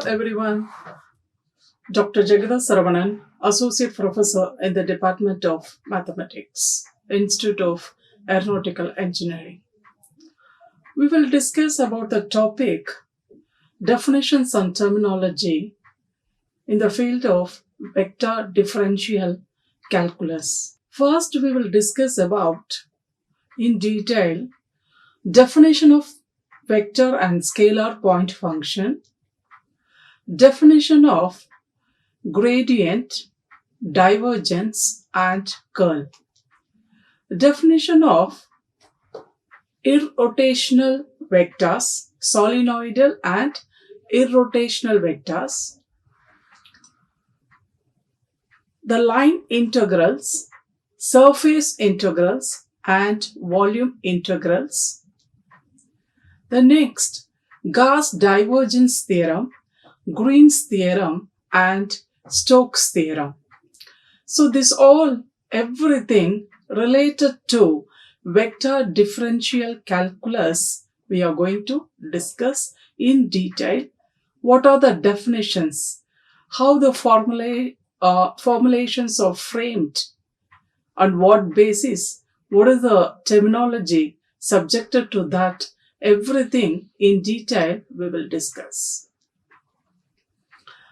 everyone. Dr. Jagadha, Associate Professor in the Department of Mathematics, Institute of Aeronautical Engineering. We will discuss about the topic definitions and terminology in the field of Vector Differential Calculus. First, we will discuss about, in detail, definition of vector and scalar point function, definition of gradient, divergence and curl, definition of irrotational vectors, solenoidal and irrotational vectors, the line integrals, surface integrals and volume integrals. The next, Gauss Divergence theorem, Green's theorem and Stoke's theorem. So this everything related to vector differential calculus we are going to discuss in detail. What are the definitions? How the formulations are framed? On what basis? What is the terminology subjected to that? Everything in detail we will discuss.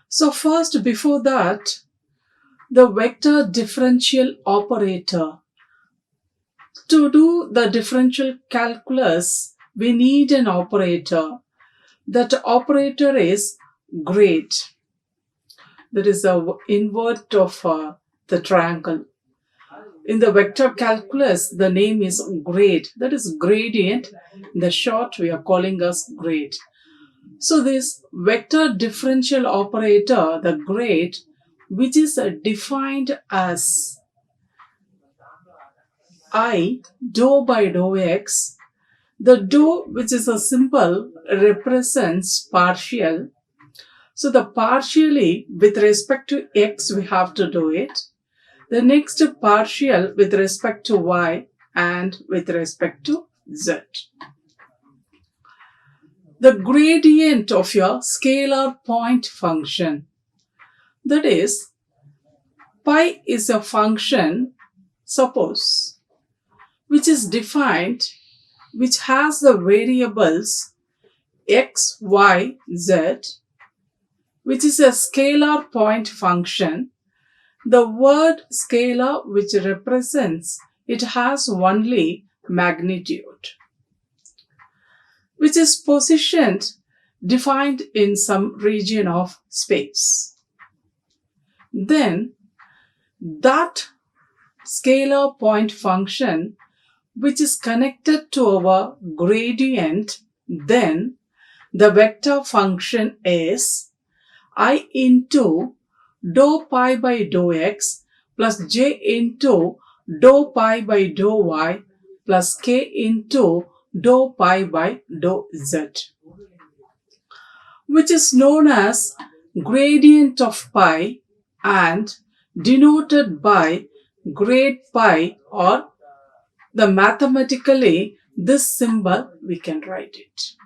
So first, before that, the vector differential operator. To do the differential calculus, we need an operator. That operator is grade. That is the invert of the triangle. In the vector calculus, the name is grade. That is gradient. In the short, we are calling as grade. So this vector differential operator, the grade, which is defined as I dou by dou x. The dou, which is a symbol, represents partial. So the partially with respect to x we have to do it. The next partial with respect to y and with respect to z. The gradient of your scalar point function. That is, pi is a function, suppose, which is defined, which has the variables x, y, z, which is a scalar point function. The word scalar, which represents, it has only magnitude, which is positioned, defined in some region of space. Then that scalar point function, which is connected to our gradient, then the vector function is I into dou pi by dou x plus j into dou pi by dou y plus k into dou pi by dou z, which is known as gradient of pi and denoted by grade pi, or the mathematically this symbol we can write it.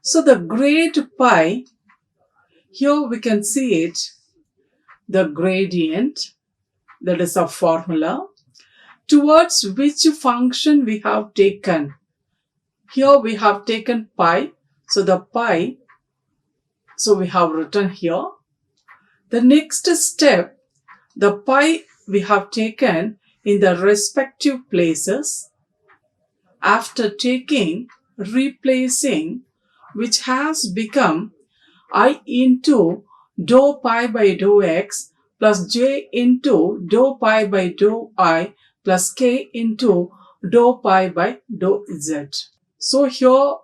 So the grade pi, here we can see it, the gradient, that is a formula, towards which function we have taken. Here we have taken pi, so the pi, so we have written here. The next step, the pi we have taken in the respective places. After taking, replacing, which has become I into dou pi by dou x plus j into dou pi by dou I plus k into dou pi by dou z. So here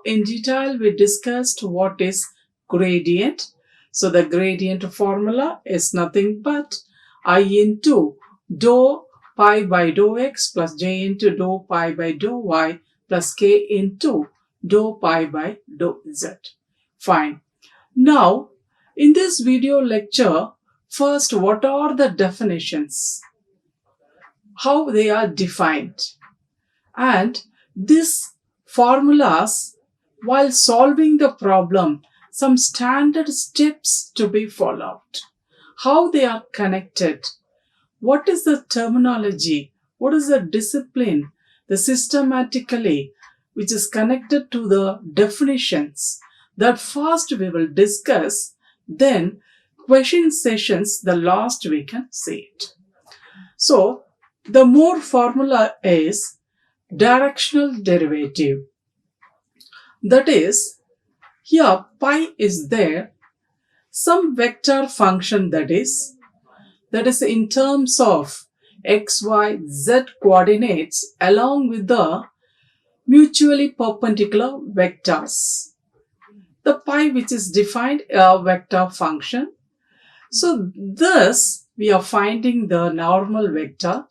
in detail we discussed what is gradient. So the gradient formula is nothing but I into dou pi by dou x plus j into dou pi by dou y plus k into dou pi by dou z. Fine. Now, in this video lecture, first, what are the definitions? How they are defined? And these formulas, while solving the problem, some standard steps to be followed. How they are connected. What is the terminology? What is the discipline? The systematically which is connected to the definitions. That first we will discuss. Then question sessions, the last we can say it. So the more formula is directional derivative. That is, here pi is there, some vector function that is in terms of x, y, z coordinates along with the mutually perpendicular vectors. The pi which is defined a vector function. So this we are finding the normal vector,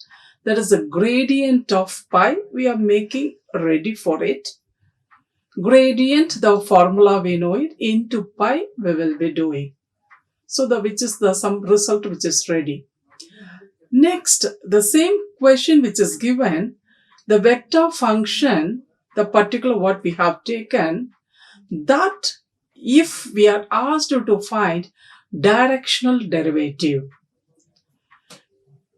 that is a gradient of pi. We are making ready for it. Gradient, the formula we know it, into pi we will be doing. So which is the some result which is ready. Next, the same question which is given, the vector function, the particular what we have taken, that if we are asked to find directional derivative,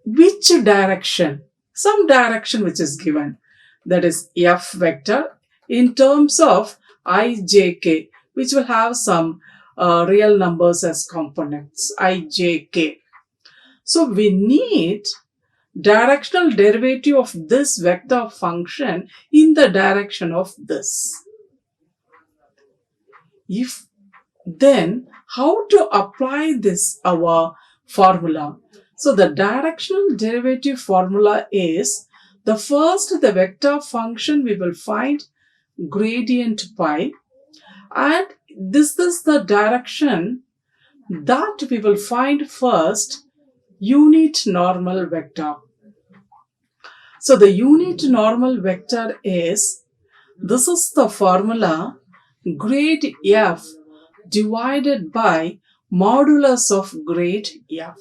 which direction? Some direction which is given, that is f vector in terms of I, j, k, which will have some real numbers as components, I, j, k. So we need directional derivative of this vector function in the direction of this. If then how to apply this our formula? So the directional derivative formula is the first the vector function we will find gradient pi, and this is the direction that we will find first unit normal vector. So the unit normal vector is, this is the formula, grade f divided by modulus of grade f.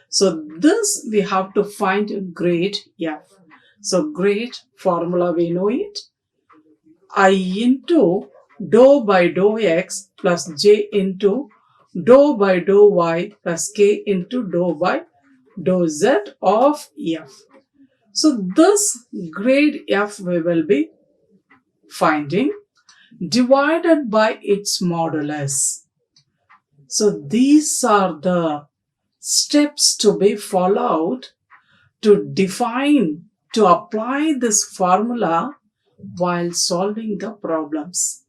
So this we have to find grade f. So grade formula we know it, I into dou by dou x plus j into dou by dou y plus k into dou by dou z of f. So this grade f we will be finding divided by its modulus. So these are the steps to be followed to define, to apply this formula while solving the problems.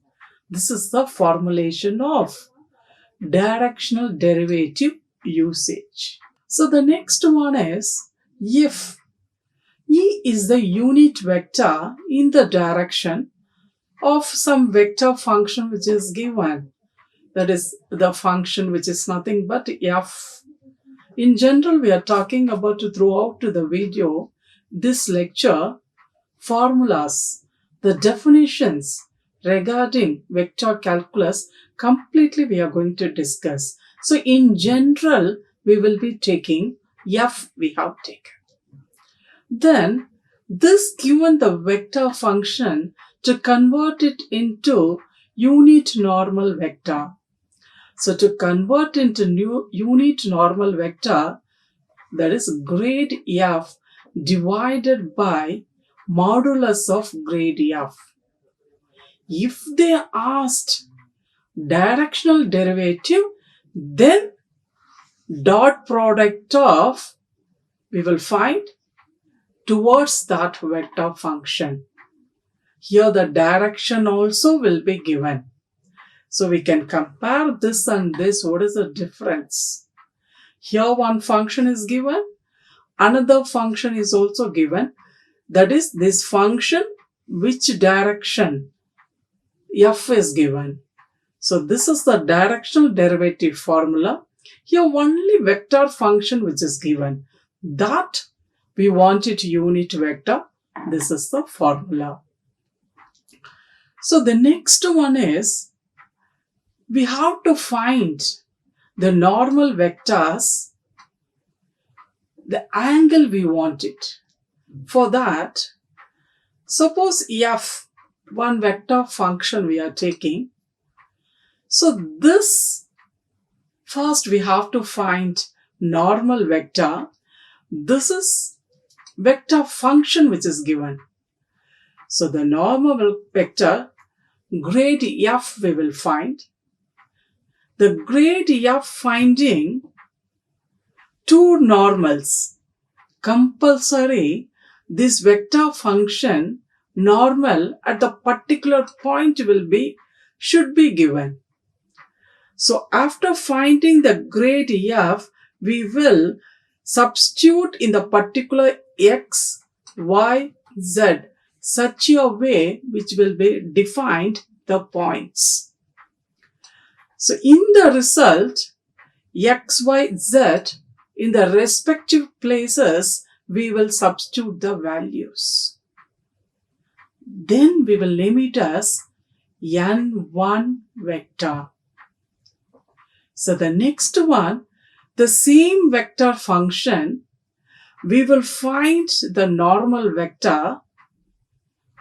This is the formulation of directional derivative usage. So the next one is, if E is the unit vector in the direction of some vector function which is given, that is the function which is nothing but f. In general, we are talking about throughout the video, this lecture, formulas, the definitions regarding vector calculus, completely we are going to discuss. So in general, we will be taking f we have taken. Then this given the vector function to convert it into unit normal vector. So to convert into new unit normal vector, that is grade f divided by modulus of grade f. If they asked directional derivative, then dot product of we will find towards that vector function. Here the direction also will be given. So we can compare this and this. What is the difference? Here one function is given, another function is also given. That is this function, which direction f is given. So this is the directional derivative formula. Here only vector function which is given. That we want it unit vector. This is the formula. So the next one is, we have to find the normal vectors, the angle we want it. For that, suppose f, one vector function we are taking, So this, first we have to find normal vector. This is vector function which is given. So the normal vector, grade f we will find. The grade f finding two normals. Compulsory, this vector function normal at the particular point should be given. So after finding the grade f, we will substitute in the particular x, y, z such a way which will be defined the points. So in the result, x, y, z in the respective places, we will substitute the values. Then we will name it as n1 vector. So the next one, the same vector function, we will find the normal vector,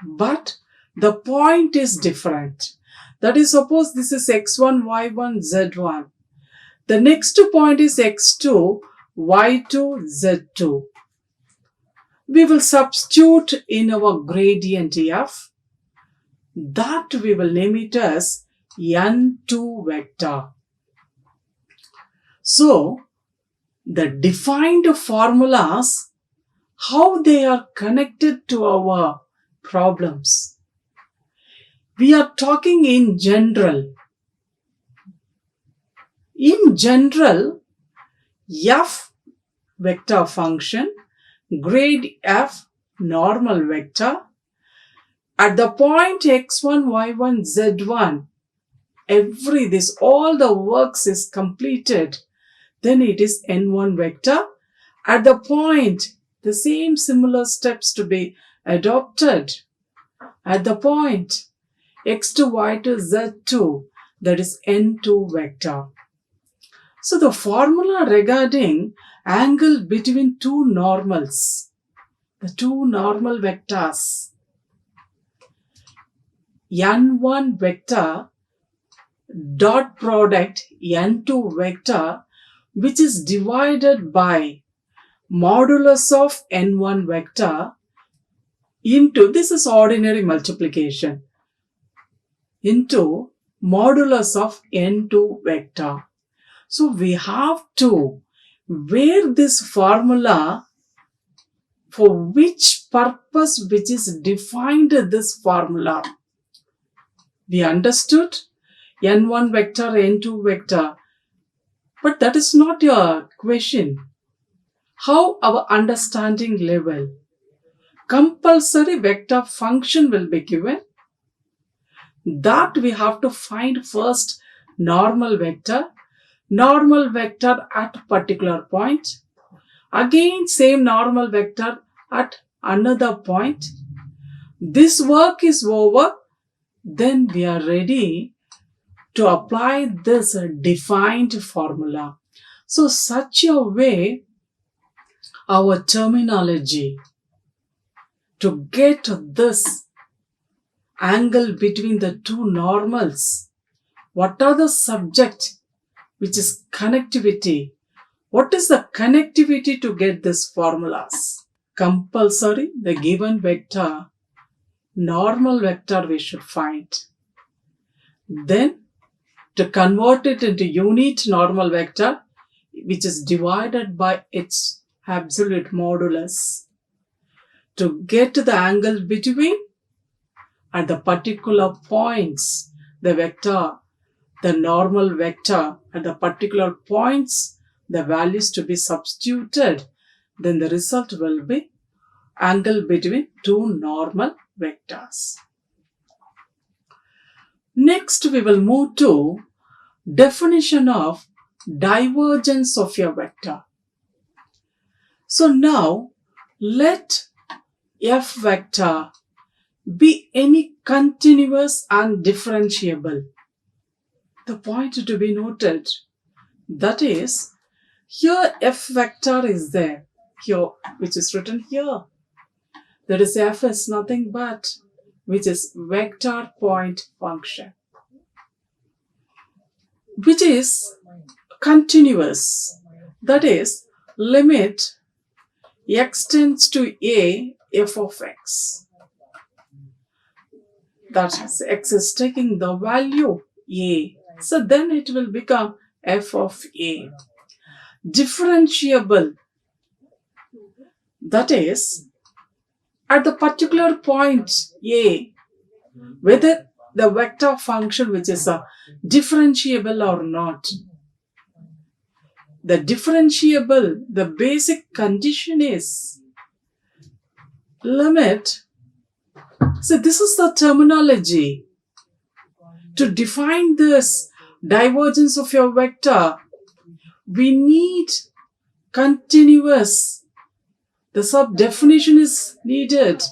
but the point is different. That is, suppose this is x1, y1, z1. The next point is x2, y2, z2. We will substitute in our gradient f. That we will name it as n2 vector. So, the defined formulas, how they are connected to our problems. We are talking in general. In general, f vector function, grade f normal vector, at the point x1, y1, z1, all the works is completed, then it is n1 vector. At the point, the same similar steps to be adopted. At the point x2, y2, z2, that is n2 vector. So the formula regarding angle between two normals, the two normal vectors, n1 vector dot product n2 vector, which is divided by modulus of n1 vector into, this is ordinary multiplication, into modulus of n2 vector. So we have to wear this formula for which purpose, which is defined this formula. We understood n1 vector, n2 vector, but that is not your question. How our understanding level? Compulsory vector function will be given. That we have to find first normal vector at particular point. Again, same normal vector at another point. This work is over. Then we are ready to apply this defined formula. So such a way, our terminology to get this angle between the two normals, what are the subject, which is connectivity. What is the connectivity to get these formulas? Compulsory, the given vector, normal vector we should find. Then to convert it into unit normal vector, which is divided by its absolute modulus. To get the angle between at the particular points, the vector, the normal vector at the particular points, the values to be substituted, then the result will be angle between two normal vectors. Next, we will move to definition of divergence of your vector. So now, let f vector be any continuous and differentiable. The point to be noted, that is, here f vector is there, here, which is written here. That is, f is nothing but, which is vector point function. which is continuous. That is, limit x tends to a f of x. That is, x is taking the value a. So then it will become f of a. Differentiable. That is, at the particular point a, whether the vector function which is differentiable or not. The differentiable, the basic condition is limit. So this is the terminology. To define this divergence of your vector, we need continuous. The sub-definition is needed.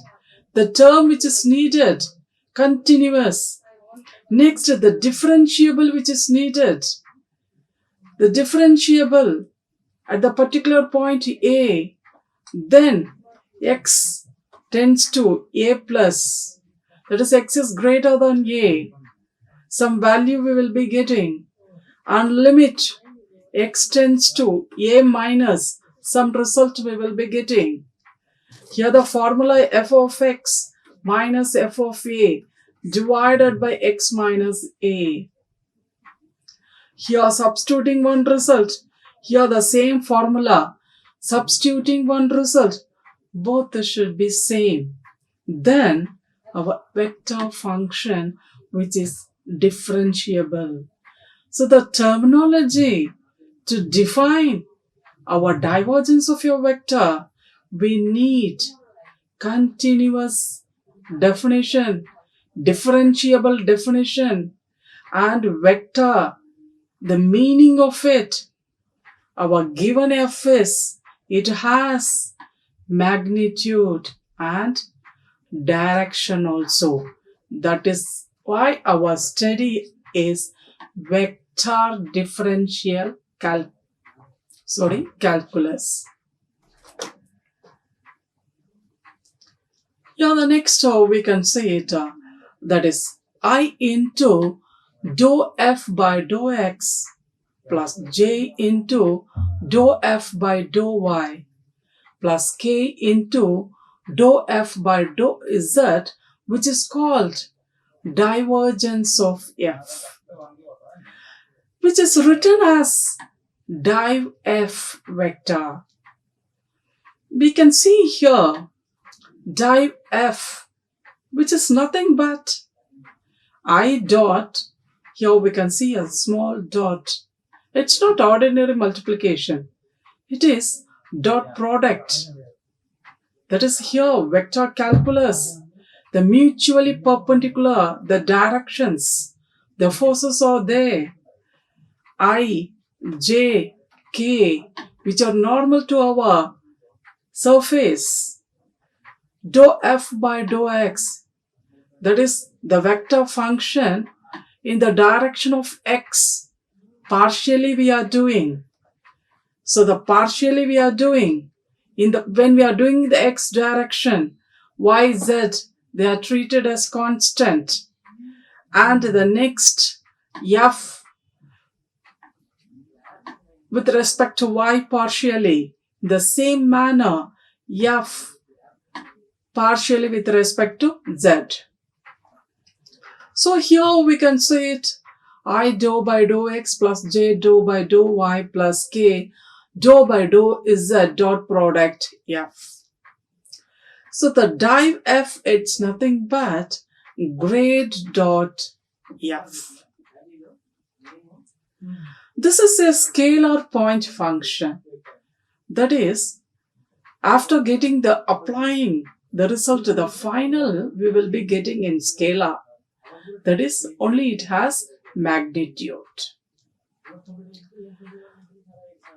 The term which is needed, continuous. Next, the differentiable which is needed. The differentiable at the particular point a, then x tends to a plus. That is, x is greater than a. Some value we will be getting. And limit x tends to a minus. Some result we will be getting. Here the formula f of x minus f of a divided by x minus a. Here substituting one result. Here the same formula. Substituting one result. Both should be same. Then our vector function which is differentiable. So the terminology to define our divergence of your vector, we need continuous definition, differentiable definition, and vector, the meaning of it. Our given f is, it has magnitude and direction also. That is why our study is vector differential calculus. Yeah, the next we can say it, that is I into dou f by dou x plus j into dou f by dou y plus k into dou f by dou z, which is called divergence of f, which is written as div f vector. We can see here div f, which is nothing but I dot. Here we can see a small dot. It's not ordinary multiplication. It is dot product. That is here vector calculus. The mutually perpendicular, the directions, the forces are there. I, j, k, which are normal to our surface. Dou f by dou x, that is the vector function in the direction of x. Partially we are doing. So the partially we are doing when we are doing the x direction, y, z, they are treated as constant. And the next f with respect to y partially, the same manner f partially with respect to z. So here we can say it I dou by dou x plus j dou by dou y plus k dou by dou z dot product f. So the div f, it's nothing but grade dot f. This is a scalar point function. That is, after getting the applying the result to the final, we will be getting in scalar. That is, only it has magnitude.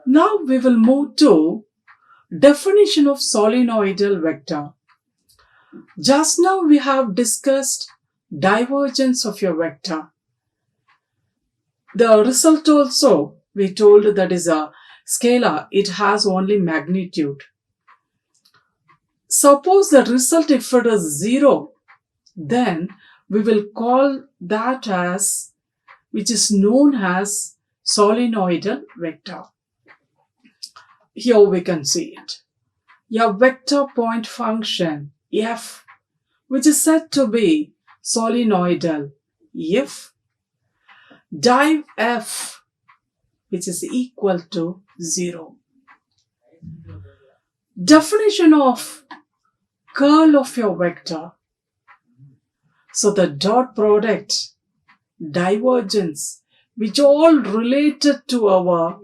Now we will move to definition of solenoidal vector. Just now we have discussed divergence of your vector. The result also we told that is a scalar, it has only magnitude. Suppose the result if it is 0, then we will call that as, which is known as solenoidal vector. Here we can see it. A vector point function f, which is said to be solenoidal if div f, which is equal to 0. Definition of curl of your vector. So the dot product, divergence, which all related to our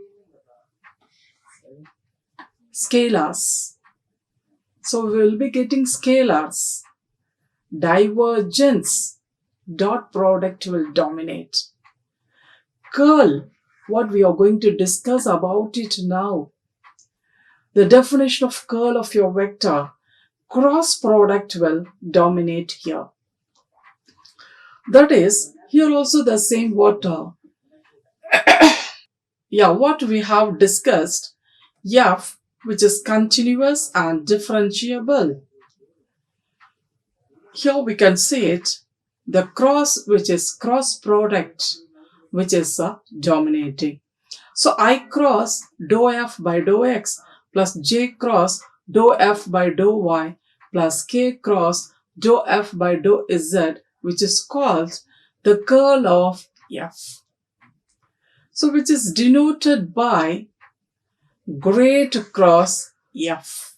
scalars. So we will be getting scalars. Divergence, dot product will dominate. Curl, what we are going to discuss about it now. The definition of curl of your vector, cross product will dominate here. That is, here also the same what we have discussed, f, which is continuous and differentiable. Here we can see it, the cross, which is cross product, which is dominating. So I cross dou f by dou x plus j cross dou f by dou y plus k cross dou f by dou z, which is called the curl of f. So which is denoted by grade cross f.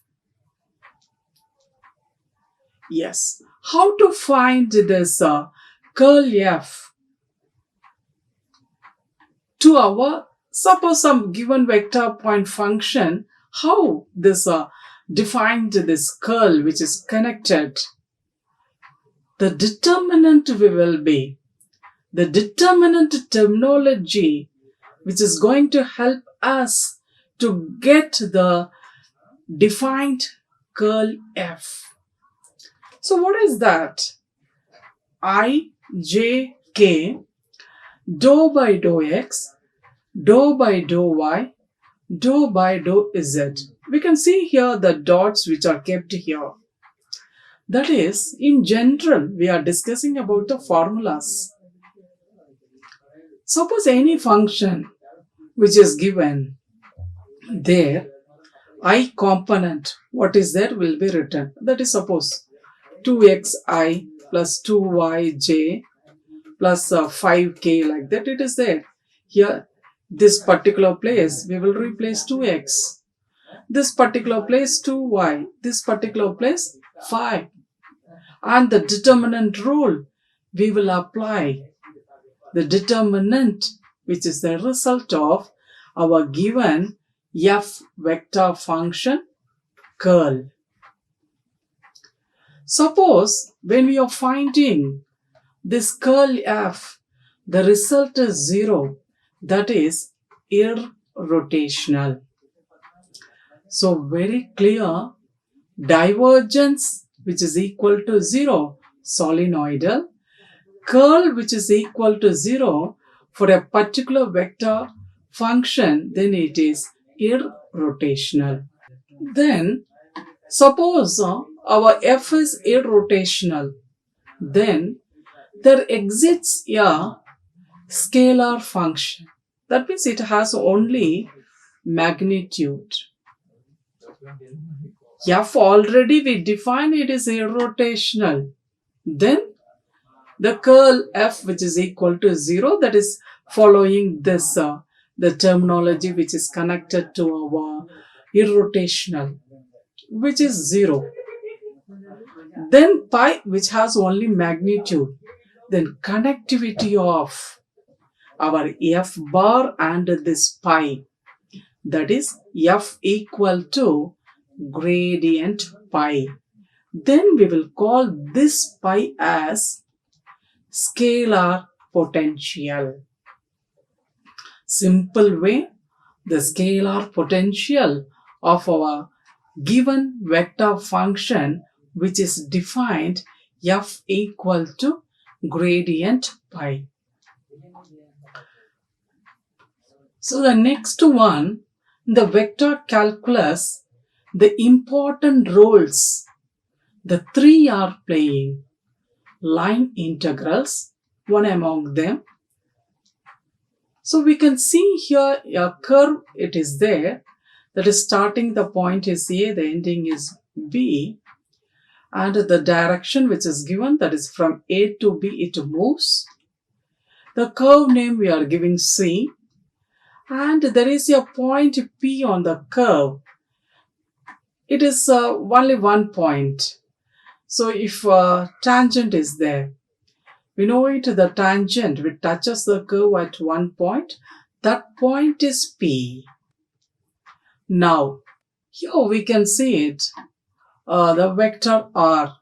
Yes. How to find this curl f? To our, suppose some given vector point function, how this defined this curl which is connected? The determinant will be the determinant terminology which is going to help us to get the defined curl f. So what is that? I, j, k, dou by dou x, dou by dou y, dou by dou z. We can see here the dots which are kept here. That is, in general, we are discussing about the formulas. Suppose any function which is given there, I component, what is there will be written. That is, suppose 2xi plus 2yj plus 5k, like that it is there. Here, this particular place, we will replace 2x. This particular place 2y. This particular place 5. And the determinant rule, we will apply. The determinant, which is the result of our given f vector function curl. Suppose when we are finding this curl f, the result is 0. That is irrotational. So very clear, divergence which is equal to 0, solenoidal, curl which is equal to 0 for a particular vector function, then it is irrotational. Then suppose our f is irrotational, then there exists a scalar function. That means it has only magnitude. F already we define it is irrotational. Then the curl f which is equal to 0, that is following this the terminology which is connected to our irrotational, which is 0. Then pi which has only magnitude. Then connectivity of our f bar and this pi, that is f equal to gradient pi. Then we will call this pi as scalar potential. Simple way, the scalar potential of our given vector function which is defined f equal to gradient pi. So the next one, the vector calculus, the important roles, the three are playing. Line integrals, one among them, So we can see here a curve, it is there. That is starting the point is A, the ending is B. And the direction which is given, that is from A to B, it moves. The curve name we are giving C. And there is a point P on the curve. It is only one point. So if tangent is there, we know it, the tangent which touches the curve at one point, that point is P. Now, here we can see it, the vector R,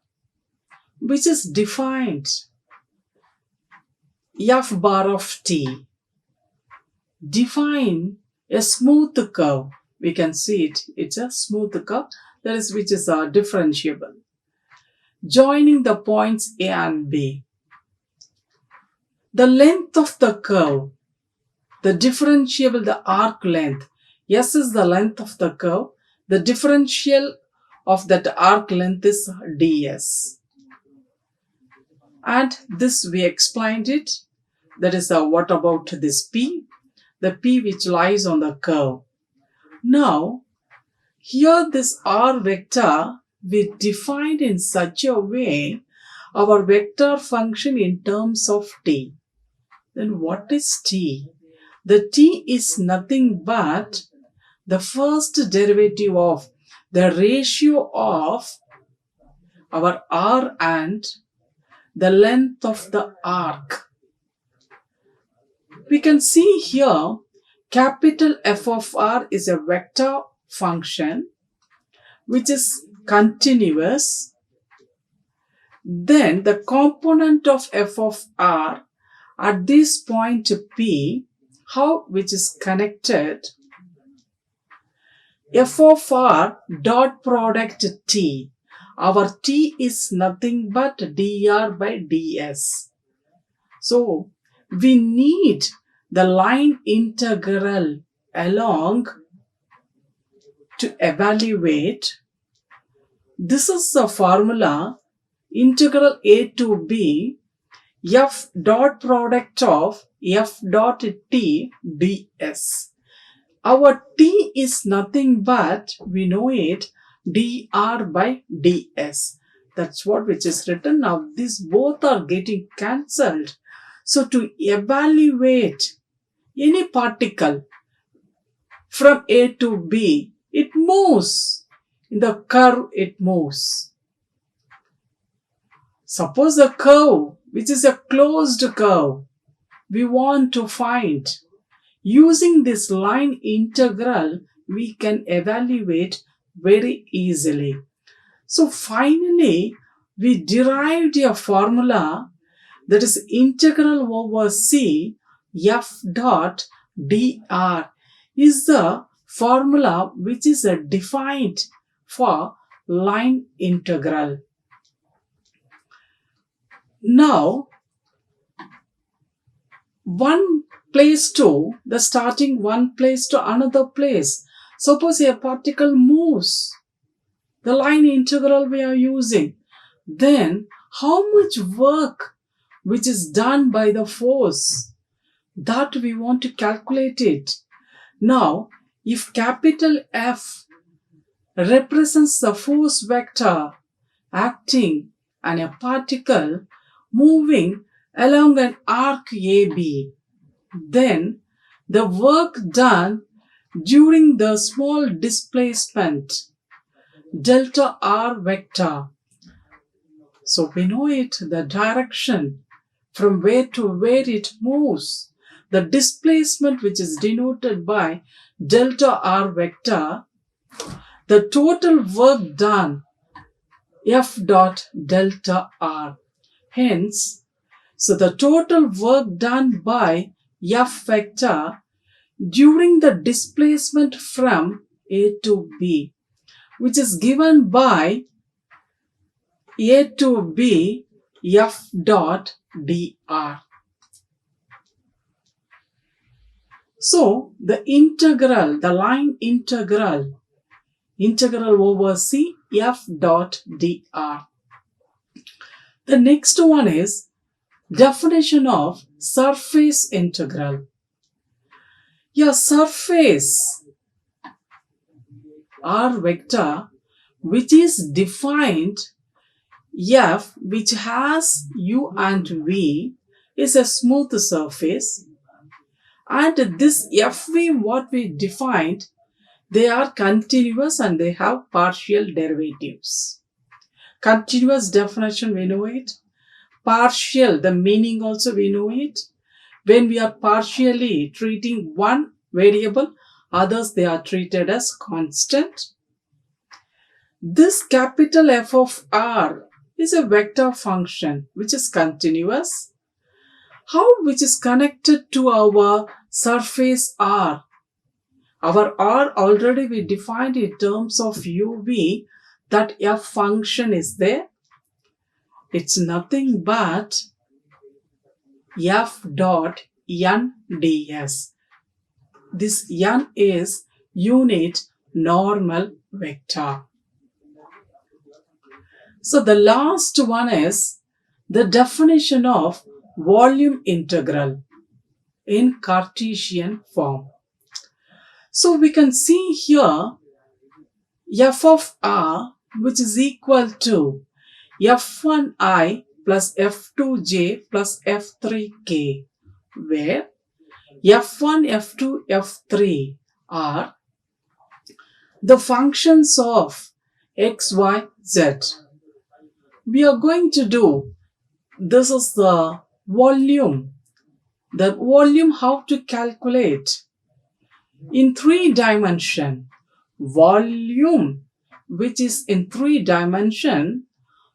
which is defined f bar of t. Define a smooth curve. We can see it, it's a smooth curve, that is which is differentiable, joining the points A and B. The length of the curve, the differentiable, the arc length, S is the length of the curve, the differential of that arc length is ds. And this we explained it, that is what about this P, the P which lies on the curve. Now, here this R vector we defined in such a way our vector function in terms of t. Then what is t? The t is nothing but the first derivative of the ratio of our R and the length of the arc. We can see here capital F of R is a vector function which is continuous. Then the component of F of R at this point P, how which is connected, F of R dot product T. Our T is nothing but dr by ds. So we need the line integral along to evaluate. This is the formula integral A to B f dot product of f dot t ds. Our t is nothing but, we know it, dr by ds. That's what which is written. Now these both are getting cancelled. So to evaluate any particle from A to B, it moves. In the curve, it moves. Suppose the curve, which is a closed curve, we want to find. Using this line integral, we can evaluate very easily. So finally, we derived a formula that is integral over C f dot dr is the formula which is defined for line integral. Now, one place to the starting one place to another place. Suppose a particle moves, the line integral we are using, then how much work which is done by the force, that we want to calculate it. Now, if capital F represents the force vector acting on a particle moving along an arc AB, then the work done during the small displacement delta r vector. So we know it, the direction from where to where it moves, the displacement which is denoted by delta r vector, the total work done f dot delta r. Hence, so the total work done by f vector during the displacement from A to B, which is given by A to B f dot dr. So the integral, the line integral over C f dot dr. The next one is definition of surface integral. a surface R vector which is defined F, which has U and V, is a smooth surface, and this FV what we defined, they are continuous and they have partial derivatives. Continuous definition we know it. Partial, the meaning also we know it. When we are partially treating one variable, others they are treated as constant. This capital F of R is a vector function which is continuous. How? Which is connected to our surface R. Our R already we defined in terms of UV, that F function is there. It's nothing but F dot N ds. This N is unit normal vector. So the last one is the definition of volume integral in Cartesian form. So we can see here f of r, which is equal to f1i plus f2j plus f3k, where f1, f2, f3 are the functions of x, y, z. We are going to do, this is the volume. The volume, how to calculate? In 3 dimension, volume which is in 3 dimension,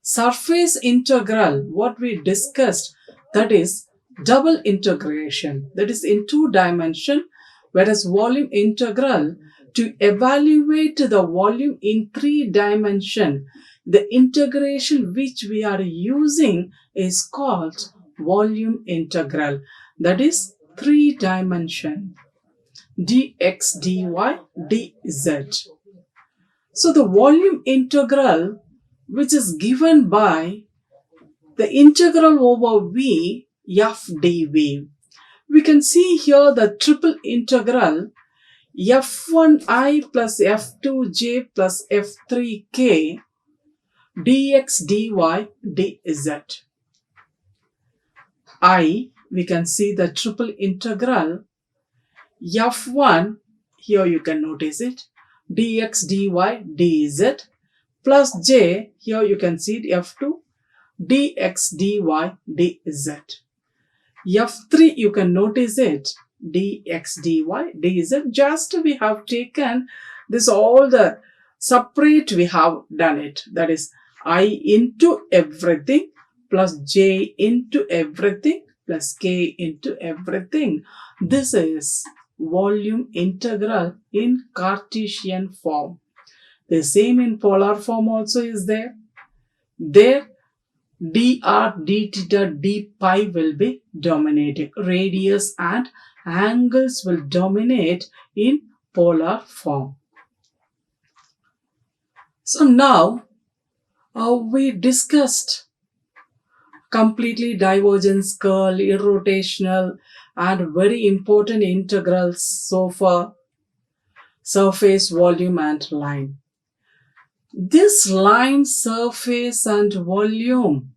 surface integral, what we discussed, that is double integration, that is in 2 dimension, whereas volume integral, to evaluate the volume in 3 dimension, the integration which we are using is called volume integral, that is 3 dimension, dx, dy, dz. So the volume integral which is given by the integral over v f dv. We can see here the triple integral f1i plus f2j plus f3k dx, dy, dz. I, we can see the triple integral f1, here you can notice it, dx, dy, dz, plus j, here you can see it, f2, dx, dy, dz. f3, you can notice it, dx, dy, dz. Just we have taken this, all the separate we have done it, that is I into everything plus j into everything plus k into everything. This is volume integral in Cartesian form. The same in polar form also is there. There dr, d theta, d pi will be dominating. Radius and angles will dominate in polar form. So now we discussed completely divergence, curl, irrotational, and very important integrals so far, surface, volume, and line. This line, surface, and volume,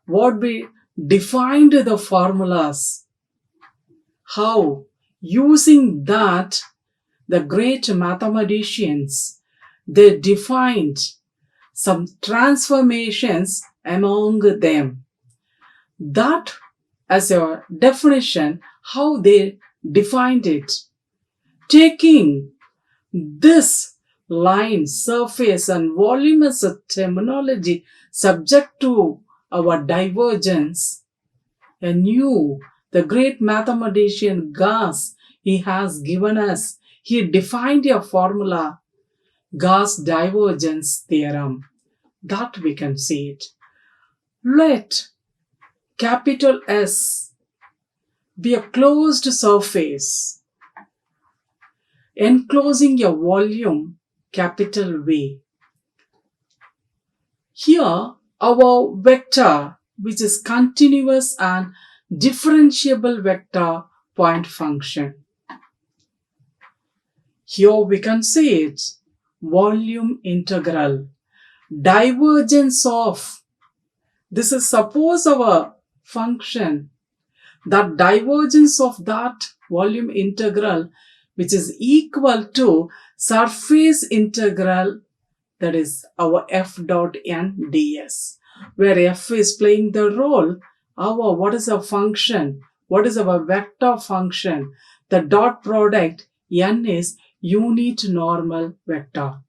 what we defined the formulas, how using that the great mathematicians, they defined some transformations among them. That as a definition, how they defined it. Taking this line, surface, and volume as a terminology subject to our divergence, the great mathematician Gauss, he has given us, he defined a formula, Gauss Divergence theorem. That we can see it. Let capital S be a closed surface enclosing a volume, capital V. Here our vector, which is continuous and differentiable vector point function. Here we can see it. Volume integral. Divergence of. This is suppose our function. That divergence of that volume integral, which is equal to surface integral, that is our f dot n ds, where f is playing the role. Our what is a function? What is our vector function? The dot product n is unit normal vector.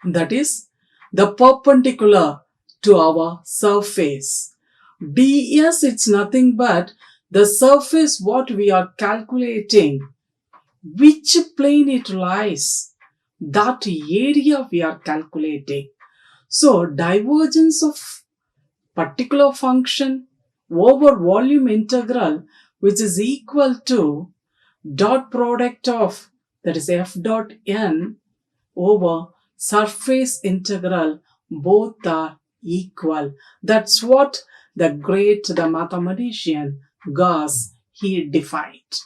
That is the perpendicular to our surface. ds, it's nothing but the surface what we are calculating, which plane it lies, that area we are calculating. So divergence of particular function over volume integral, which is equal to dot product of, that is f dot n, over surface integral, both are equal. That's what the mathematician Gauss, he defined.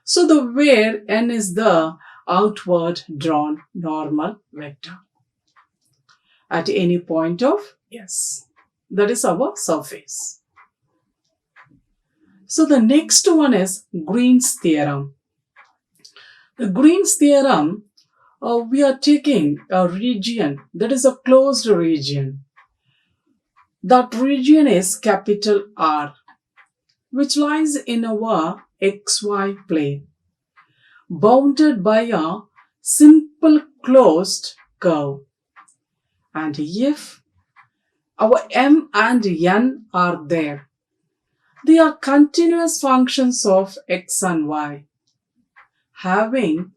So the where n is the outward drawn normal vector at any point of S. That is our surface. So the next one is Green's theorem. The Green's theorem, we are taking a region, that is a closed region. That region is capital R, which lies in our xy plane, bounded by a simple closed curve. And if our m and n are there, they are continuous functions of x and y, having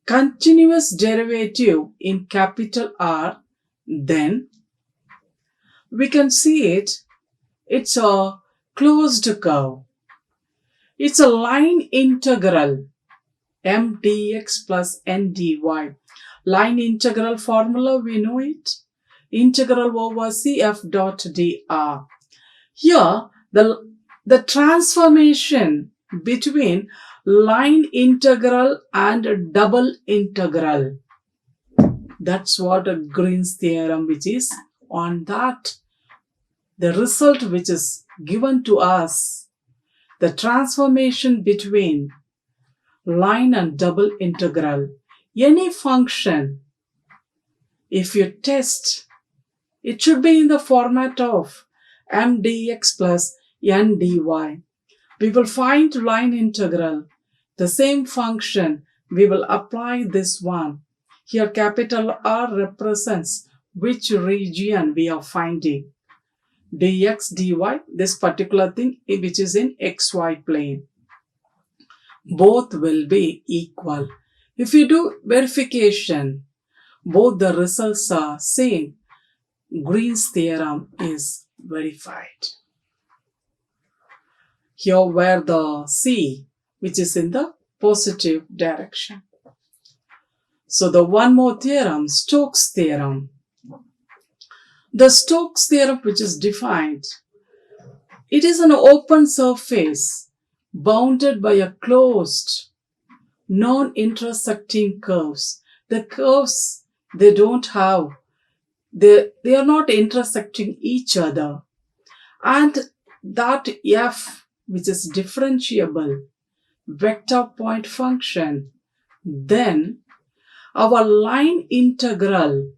continuous derivative in capital R, then we can see it. It's a closed curve. It's a line integral, m dx plus n dy. Line integral formula, we know it. Integral over cf dot dr. Here, the transformation between line integral and double integral. That's what Green's theorem, which is on that. The result which is given to us, the transformation between line and double integral. Any function, if you test, it should be in the format of m dx plus n dy. We will find line integral. The same function, we will apply this one. Here capital R represents which region we are finding. dx, dy, this particular thing which is in xy plane. Both will be equal. If you do verification, both the results are same. Green's theorem is verified. Here where the C, which is in the positive direction. So the one more theorem, Stoke's theorem. The Stoke's theorem, which is defined, it is an open surface bounded by a closed, non-intersecting curves. The curves, they are not intersecting each other. And that f, which is differentiable, vector point function, then our line integral,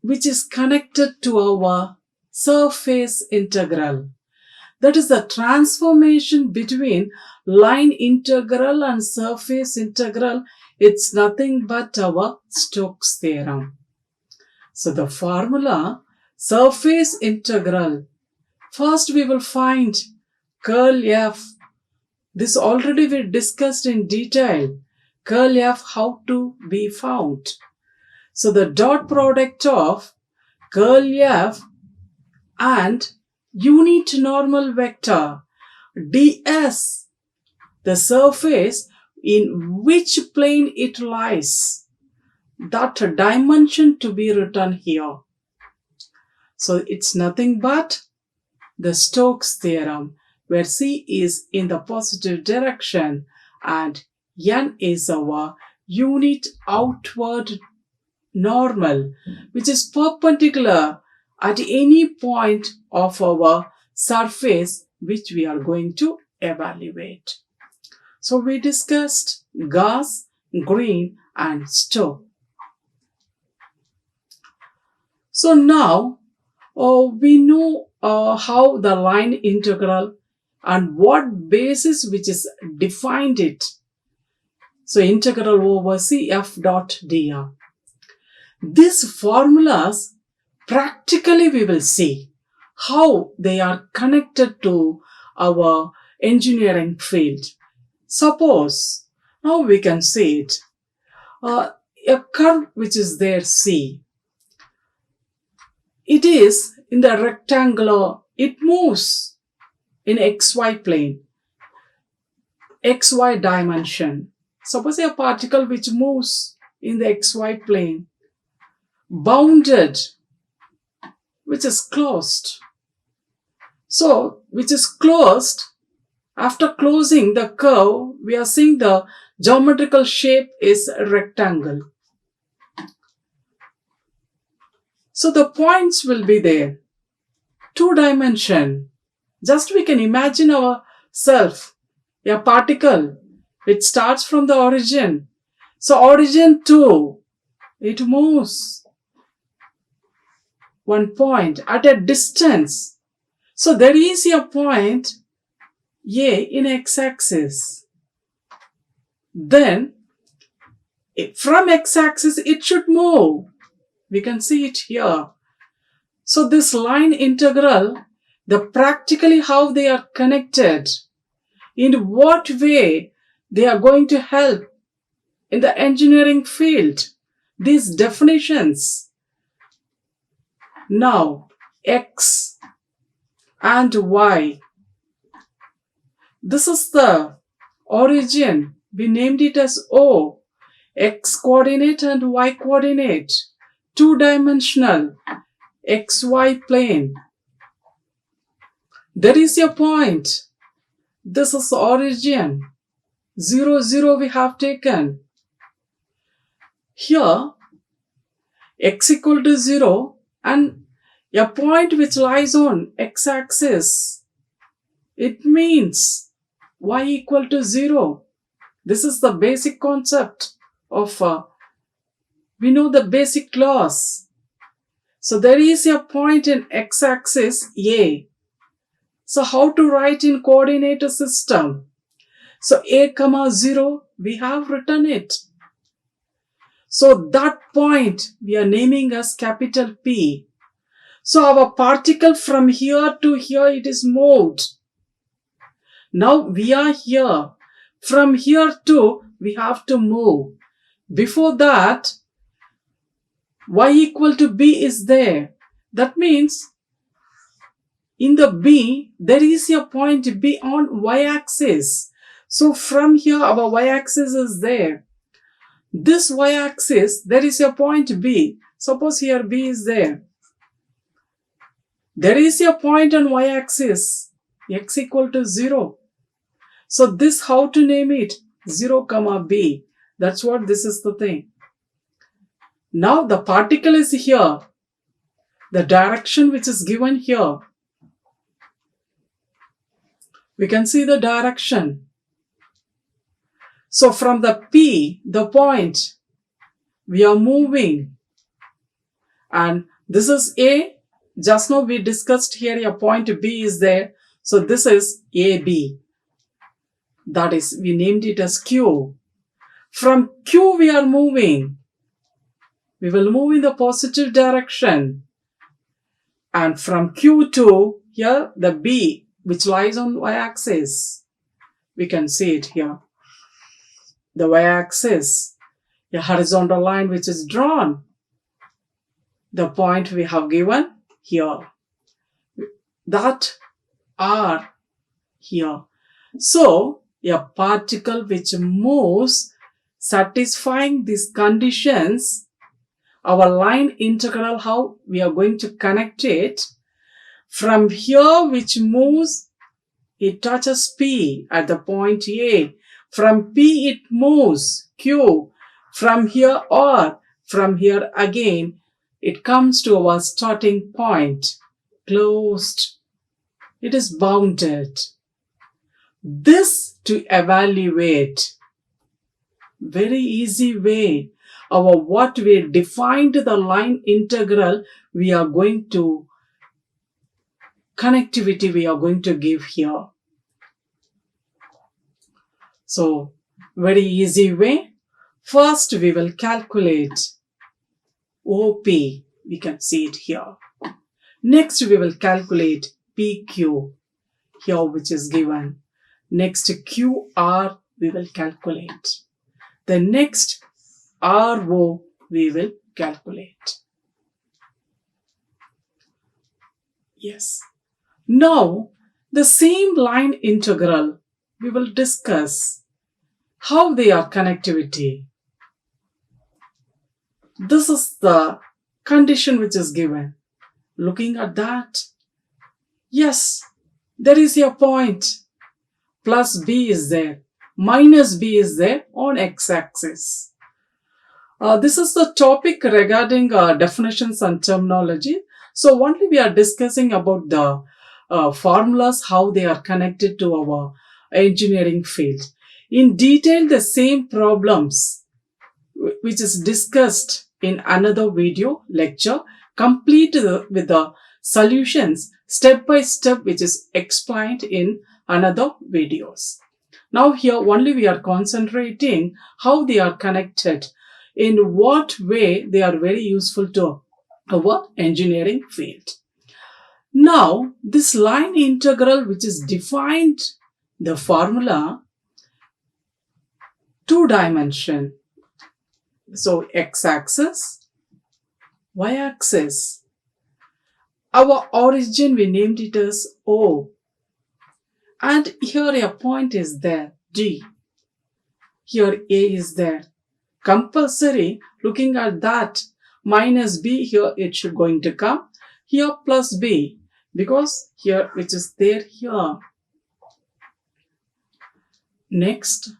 which is connected to our surface integral. That is the transformation between line integral and surface integral. It's nothing but our Stoke's theorem. So the formula, surface integral. First we will find curl f. This already we discussed in detail. Curl f, how to be found. So the dot product of curl f and unit normal vector ds, the surface in which plane it lies, that dimension to be written here. So it's nothing but the Stoke's theorem, where C is in the positive direction and n is our unit outward normal, which is perpendicular at any point of our surface which we are going to evaluate. So we discussed Gauss, Green and Stoke. So now we know how the line integral and what basis which is defined it. So integral over Cf dot dr. These formulas, practically we will see how they are connected to our engineering field. Suppose, now we can see it, a curve which is there C. It is in the rectangular, it moves in xy plane, xy dimension. Suppose a particle which moves in the xy plane, bounded, which is closed. So, which is closed, after closing the curve, we are seeing the geometrical shape is a rectangle. So, the points will be there. 2 dimension. Just we can imagine ourselves, a particle, it starts from the origin. So, origin to, it moves one point at a distance. So there is a point A in x-axis. Then from x-axis it should move. We can see it here. So this line integral, the practically how they are connected, in what way they are going to help in the engineering field, these definitions. Now, x and y. This is the origin. We named it as O. X coordinate and y coordinate. 2-dimensional xy plane. There is a point. This is origin. 0, 0 we have taken. Here, x equal to 0 and a point which lies on x-axis. It means y equal to 0. This is the basic concept of, we know the basic laws. So there is a point in x-axis A. So how to write in coordinate system? So A comma 0, we have written it. So that point we are naming as capital P. So our particle from here to here, it is moved. Now we are here. From here to, we have to move. Before that, y equal to b is there. That means in the B, there is a point B on y-axis. So from here, our y-axis is there. This y-axis, there is a point B. Suppose here B is there. There is a point on y-axis, x equal to 0. So this, how to name it? 0 comma b. That's what this is the thing. Now the particle is here. The direction which is given here. We can see the direction. So from the P, the point, we are moving. And this is A. Just now we discussed here a point B is there. So this is AB. That is, we named it as Q. From Q we are moving. We will move in the positive direction. And from Q to here, the B, which lies on y-axis. We can see it here. The y-axis, a horizontal line which is drawn. The point we have given here. That R here. So, a particle which moves satisfying these conditions, our line integral, how we are going to connect it. From here which moves, it touches P at the point A. From P it moves, Q, from here or from here again, it comes to our starting point, closed. It is bounded. This to evaluate, very easy way, our what we defined the line integral, we are going to connectivity we are going to give here. So, very easy way. First, we will calculate OP. We can see it here. Next, we will calculate PQ here, which is given. Next, QR we will calculate. The next RO we will calculate. Yes. Now, the same line integral, we will discuss how they are connectivity. This is the condition which is given. Looking at that, yes, there is a point. Plus B is there, minus B is there on x-axis. This is the topic regarding definitions and terminology. So only we are discussing about the formulas, how they are connected to our engineering field. In detail, the same problems which is discussed in another video lecture, complete with the solutions step by step, which is explained in another videos. Now here only we are concentrating how they are connected, in what way they are very useful to our engineering field. Now this line integral which is defined, the formula, two dimension. So x-axis, y-axis. Our origin we named it as O. And here a point is there, D. Here A is there. Compulsory, looking at that, minus B, here it should going to come. Here plus B, because here which is there here. Next,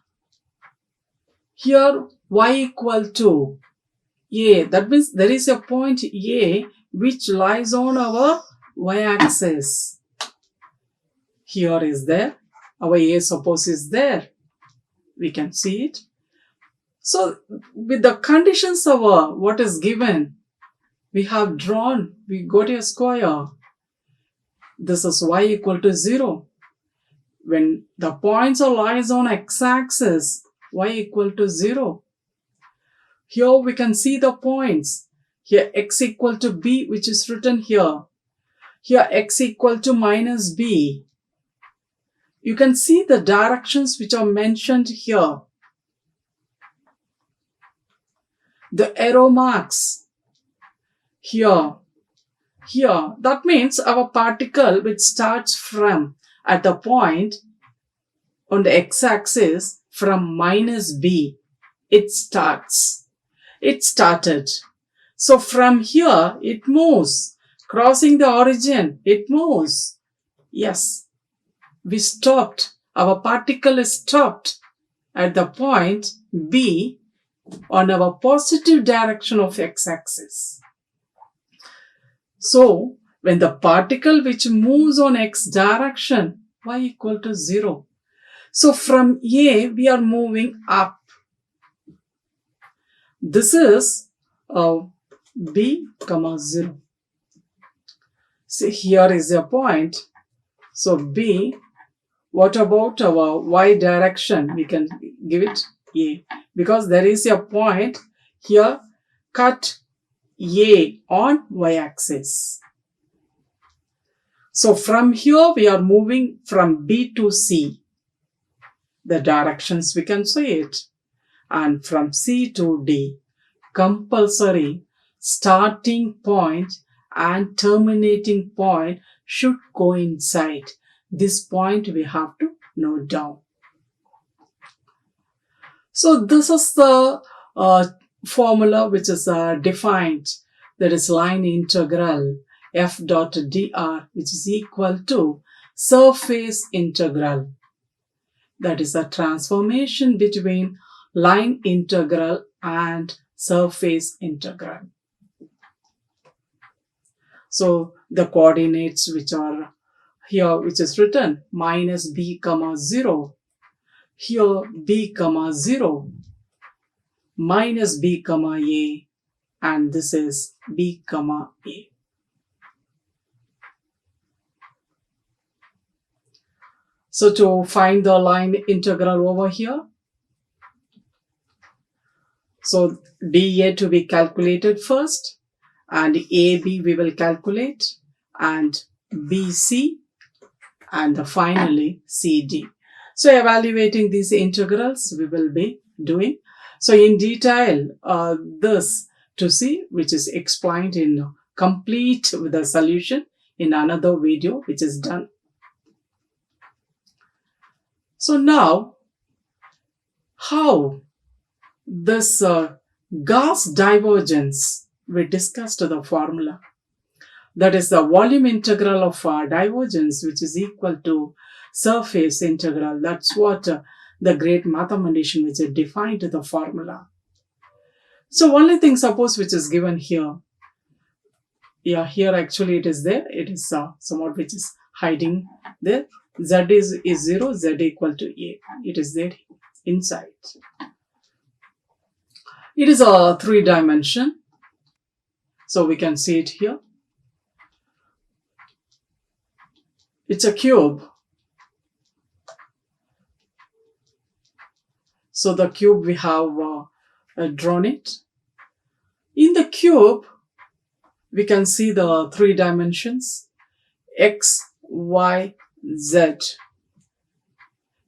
here y equal to A. That means there is a point A which lies on our y-axis. Here is there, our A suppose is there. We can see it. So with the conditions of what is given, we have drawn, we got a square. This is y equal to 0. When the points are lies on x-axis, y equal to 0. Here we can see the points. Here x equal to b, which is written here. Here x equal to minus b. You can see the directions which are mentioned here. The arrow marks here. That means our particle which starts from at the point on the x-axis from minus b. It started. So from here it moves. Crossing the origin, it moves. Yes. We stopped. Our particle is stopped at the point B on our positive direction of x-axis. So, when the particle which moves on x direction, y equal to 0. So, from A, we are moving up. This is B, 0. See, here is a point. So, B. What about our y direction? We can give it A, because there is a point here, cut A on y-axis. So from here we are moving from B to C. The directions we can say it. And from C to D, compulsory starting point and terminating point should coincide. This point we have to note down. So this is the formula which is defined. That is line integral f dot dr, which is equal to surface integral. that is a transformation between line integral and surface integral. So the coordinates which are here, which is written minus b comma 0, here b comma 0, minus b comma a, and this is b comma a. So to find the line integral over here, so dA to be calculated first, and AB we will calculate, and BC, and finally CD. So evaluating these integrals we will be doing. So in detail, this to see, which is explained in complete with the solution in another video which is done. So now, how this Gauss divergence, we discussed the formula. That is the volume integral of divergence, which is equal to surface integral. That's what the great mathematician which defined the formula. So only thing, suppose, which is given here. Yeah, here actually it is there. It is somewhat which is hiding there. Z is 0, Z equal to A. It is there inside. It is a 3-dimension. So we can see it here. It's a cube. So the cube we have drawn it. In the cube, we can see the 3 dimensions, X, Y, Z.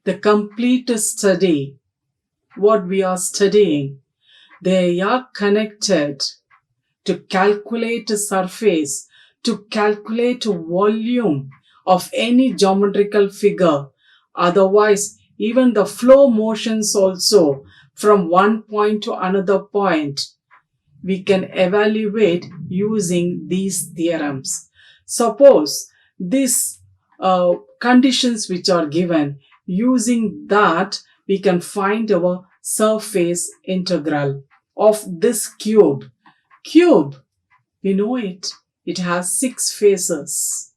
The complete study, what we are studying, they are connected to calculate a surface, to calculate a volume of any geometrical figure. Otherwise, even the flow motions also from one point to another point, we can evaluate using these theorems. Suppose these conditions which are given, using that we can find our surface integral of this cube. Cube, we know it. It has 6 faces.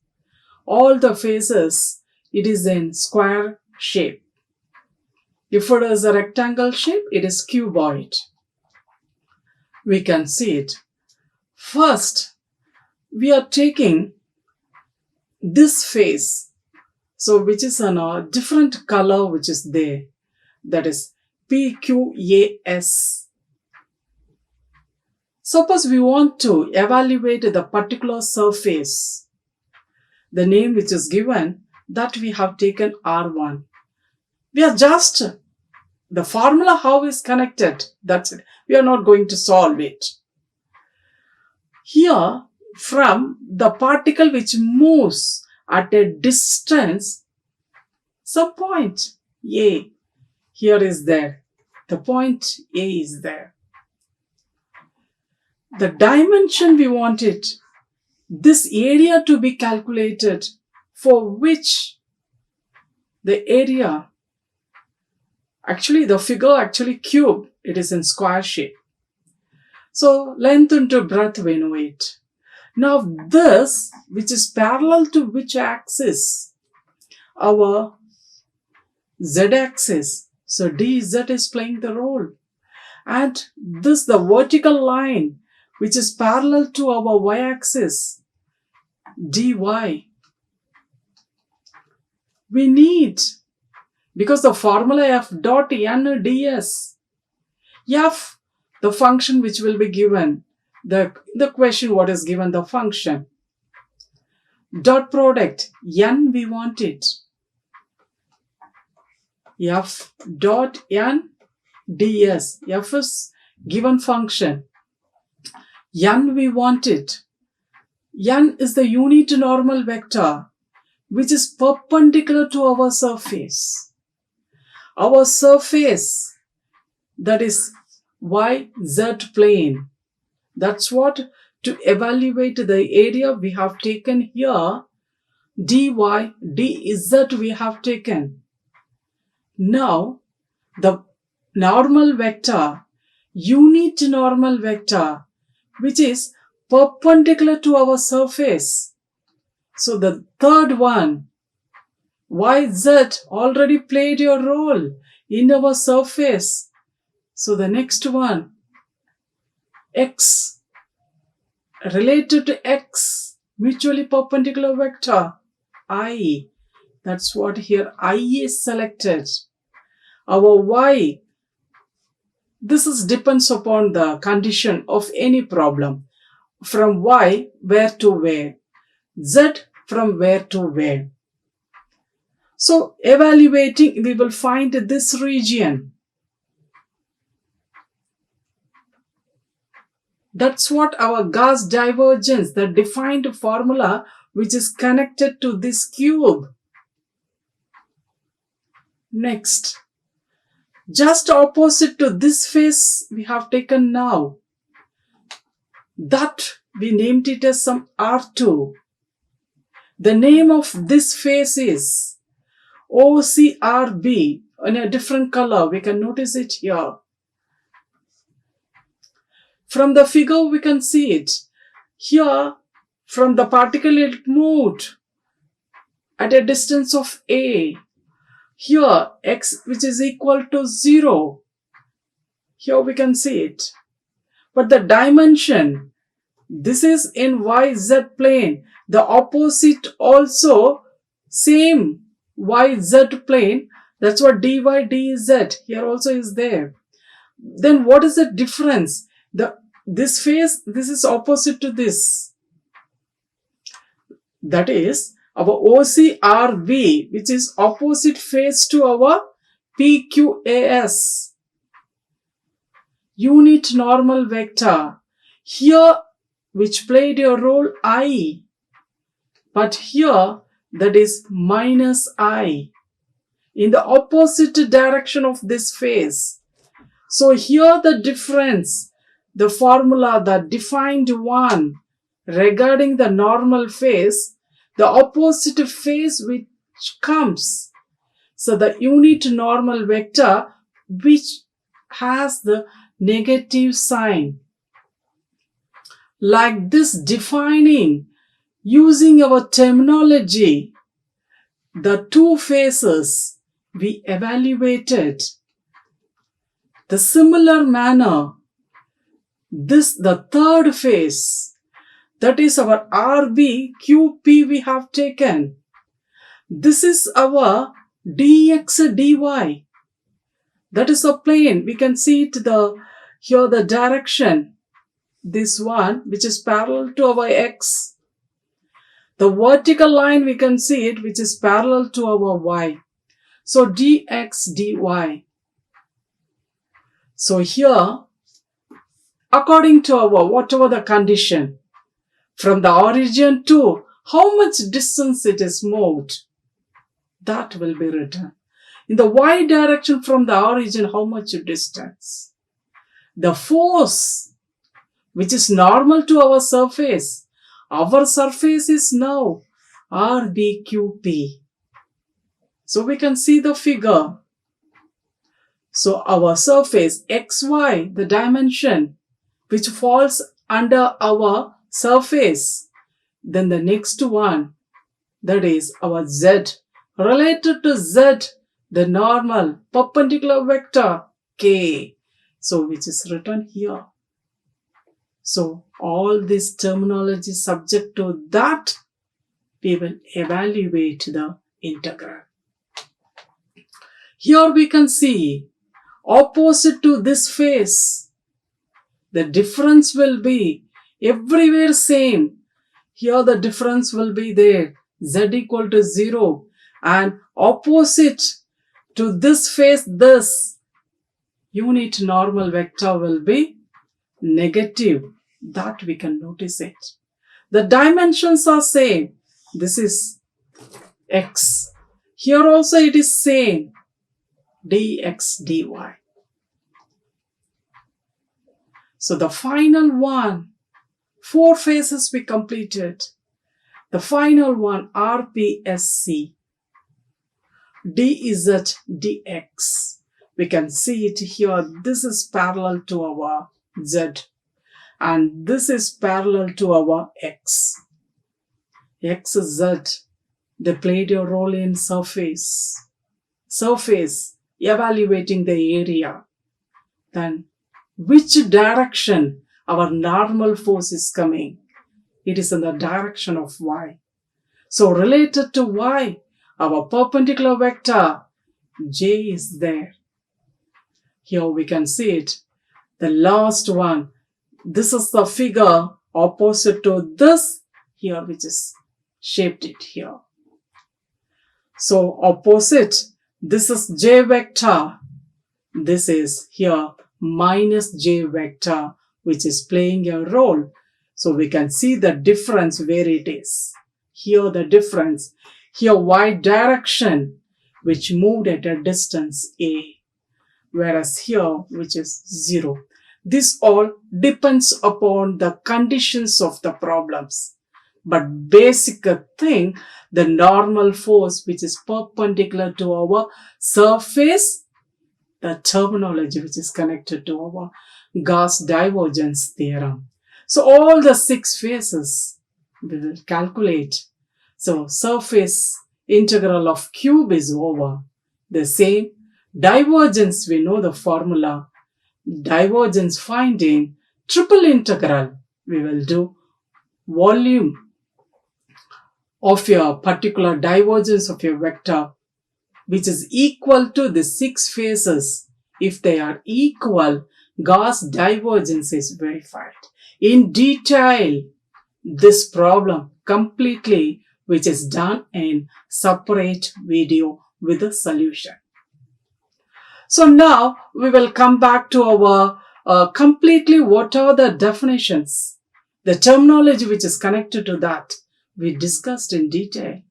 All the faces, it is in square shape. If it is a rectangle shape, it is cuboid. We can see it. First, we are taking this face, so which is on a different color which is there. That is PQAS. Suppose we want to evaluate the particular surface. The name which is given, that we have taken R1. We are just, the formula how is connected, that's it. We are not going to solve it. Here, from the particle which moves at a distance, some point A, here is there. The point A is there. The dimension we want it, this area to be calculated, for which the area, actually the figure actually cube, it is in square shape. So length into breadth we know it. Now this, which is parallel to which axis? Our z-axis. So dz is playing the role. And this, the vertical line, which is parallel to our y-axis, dy. We need, because the formula f dot n ds, f, the function which will be given, the question what is given, the function, dot product, n we want it, f dot n ds, f is given function, n we want it, n is the unit normal vector which is perpendicular to our surface. Our surface, that is YZ plane. That's what, to evaluate the area we have taken here, dy, dz we have taken. Now, the normal vector, unit normal vector, which is perpendicular to our surface. So the third one, YZ already played your role in our surface. So the next one, X, related to X, mutually perpendicular vector, I. That's what here I is selected. Our Y, this is depends upon the condition of any problem. From Y, where to where? Z, from where to where? So evaluating, we will find this region. That's what our Gauss divergence, the defined formula which is connected to this cube. Next, just opposite to this face we have taken now. That we named it as some R2. The name of this face is OCRB in a different color. We can notice it here. From the figure we can see it. Here, from the particle it moved at a distance of A. Here, X which is equal to 0. Here we can see it. But the dimension, this is in YZ plane. The opposite also same YZ plane. That's what dy dz here also is there. Then what is the difference? This face, this is opposite to this. That is our OCRB, which is opposite face to our PQAS. Unit normal vector. Here, which played a role I. But here, that is minus I. In the opposite direction of this face. So here the difference, the formula, the defined one regarding the normal face, the opposite face which comes. So the unit normal vector which has the negative sign. Like this, defining, using our terminology, the two faces we evaluated. The similar manner, this the third face, that is our RBQP we have taken. This is our dx dy. That is a plane. We can see it here the direction. This one which is parallel to our x. The vertical line we can see it which is parallel to our y. So dx dy. So here, according to our whatever the condition, from the origin to how much distance it is moved, that will be written. In the y direction from the origin, how much distance. The force, which is normal to our surface. Our surface is now RBQP. So we can see the figure. So our surface XY, the dimension which falls under our surface. Then the next one, that is our Z. Related to Z, the normal perpendicular vector K. So which is written here. So all this terminology subject to that, we will evaluate the integral. Here we can see opposite to this face, the difference will be everywhere same. Here the difference will be there, Z equal to 0, and opposite to this face, this unit normal vector will be negative. That we can notice it. The dimensions are same. This is x. Here also it is same, dx dy. So the final one, 4 phases we completed. The final one, RPSC. dz dx. We can see it here. This is parallel to our z and this is parallel to our x. X, z, they played a role in surface evaluating the area. Then which direction our normal force is coming? It is in the direction of y. So related to y, our perpendicular vector j is there. Here we can see it. The last one, this is the figure opposite to this here, which is shaped it here. So opposite, this is j vector. This is here minus j vector, which is playing a role. So we can see the difference where it is. Here the difference. Here y direction, which moved at a distance a. Whereas here, which is 0. This all depends upon the conditions of the problems. But basic thing, the normal force which is perpendicular to our surface, the terminology which is connected to our Gauss Divergence theorem. So all the 6 phases we will calculate. So surface integral of cube is over. The same divergence, we know the formula. Divergence finding, triple integral, we will do volume of your particular divergence of your vector, which is equal to the 6 phases. If they are equal, Gauss divergence is verified. In detail, this problem completely, which is done in separate video with a solution. So now we will come back to our completely what are the definitions, the terminology which is connected to that we discussed in detail.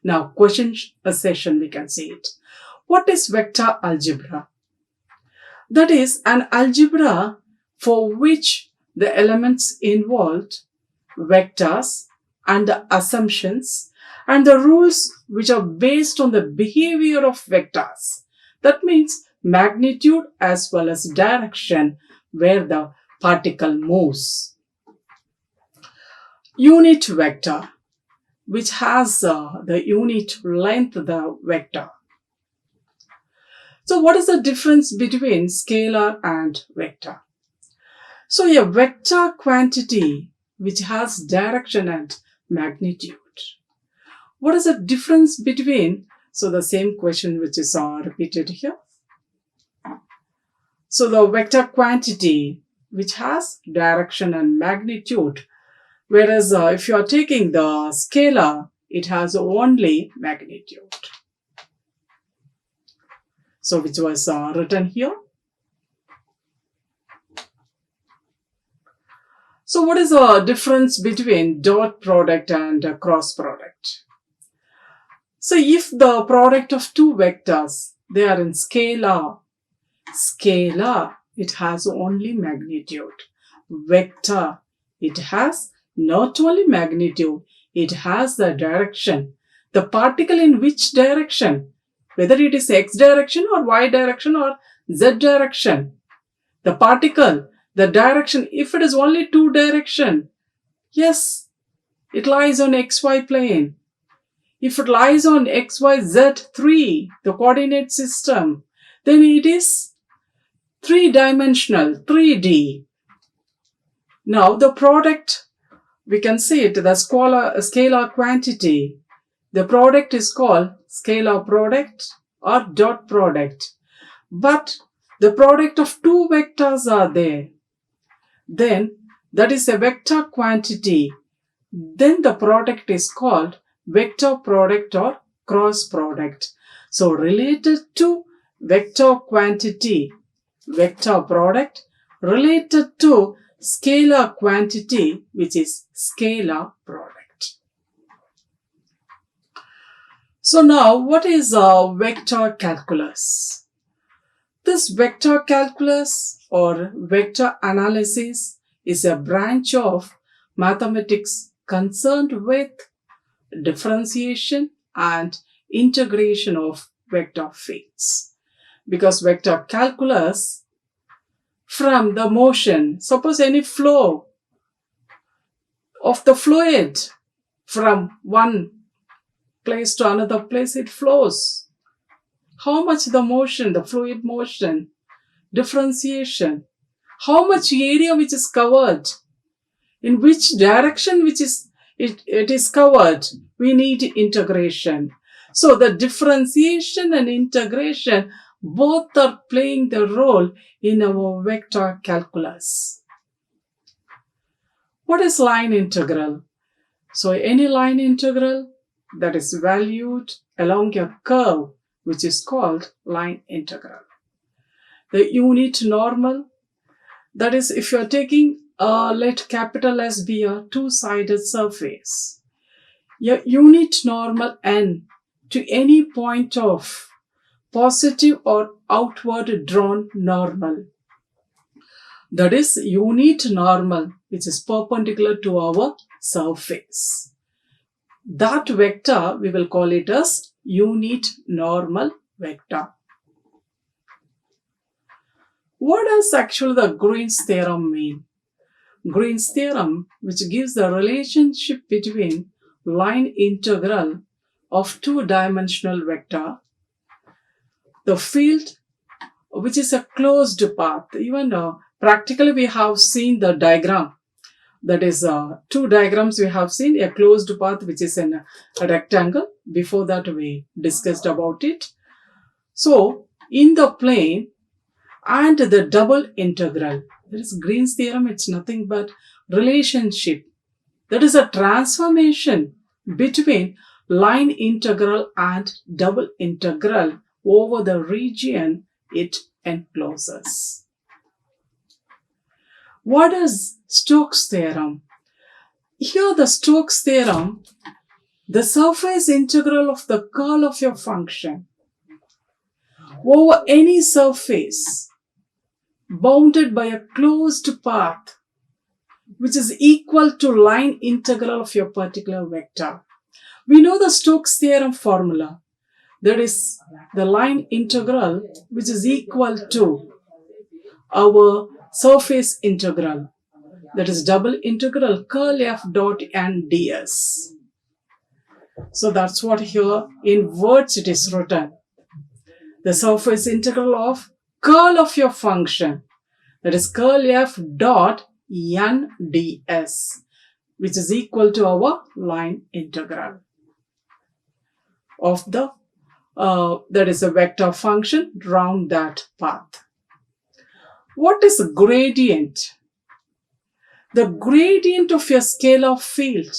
Now question session, we can see it. What is vector algebra? That is an algebra for which the elements involved, vectors and the assumptions and the rules which are based on the behavior of vectors. That means magnitude as well as direction where the particle moves. Unit vector, which has the unit length, the vector. So what is the difference between scalar and vector? So a vector quantity which has direction and magnitude. What is the difference between, so the same question which is repeated here. So the vector quantity which has direction and magnitude, whereas if you are taking the scalar, it has only magnitude. So which was written here. So what is the difference between dot product and cross product? So if the product of two vectors, they are in scalar, it has only magnitude. Vector, it has not only magnitude, it has the direction. The particle in which direction, whether it is x direction or y direction or z direction. The particle, the direction, if it is only two direction, yes, it lies on xy plane. If it lies on xyz3, the coordinate system, then it is three-dimensional, 3D. Now the product, we can see it, the scalar quantity. The product is called scalar product or dot product. But the product of two vectors are there. Then that is a vector quantity. Then the product is called vector product or cross product. So related to vector quantity, vector product, related to scalar quantity, which is scalar product. So now what is vector calculus? This vector calculus or vector analysis is a branch of mathematics concerned with differentiation and integration of vector fields. Because vector calculus, from the motion, suppose any flow of the fluid from one place to another place, it flows. How much the motion, the fluid motion, differentiation, how much area which is covered, in which direction it is covered, we need integration. So the differentiation and integration both are playing the role in our vector calculus. What is line integral? So any line integral that is valued along a curve, which is called line integral. The unit normal, that is, if you are taking let capital S be a two-sided surface, a unit normal n to any point of positive or outward drawn normal, that is unit normal which is perpendicular to our surface. That vector we will call it as unit normal vector. What does actually the Green's theorem mean? Green's theorem, which gives the relationship between line integral of two-dimensional vector, the field which is a closed path. Even practically we have seen the diagram. That is two diagrams we have seen, a closed path which is in a rectangle. Before that we discussed about it. So in the plane and the double integral, there is Green's theorem, it's nothing but relationship. That is a transformation between line integral and double integral over the region it encloses. What is Stoke's theorem? Here the Stoke's theorem, the surface integral of the curl of your function over any surface bounded by a closed path which is equal to line integral of your particular vector. We know the Stoke's theorem formula. That is the line integral which is equal to our surface integral. That is double integral curl f dot n ds. So that's what here in words it is written. The surface integral of curl of your function, that is curl f dot n ds, which is equal to our line integral of the that is a vector function around that path. What is a gradient? The gradient of your scalar field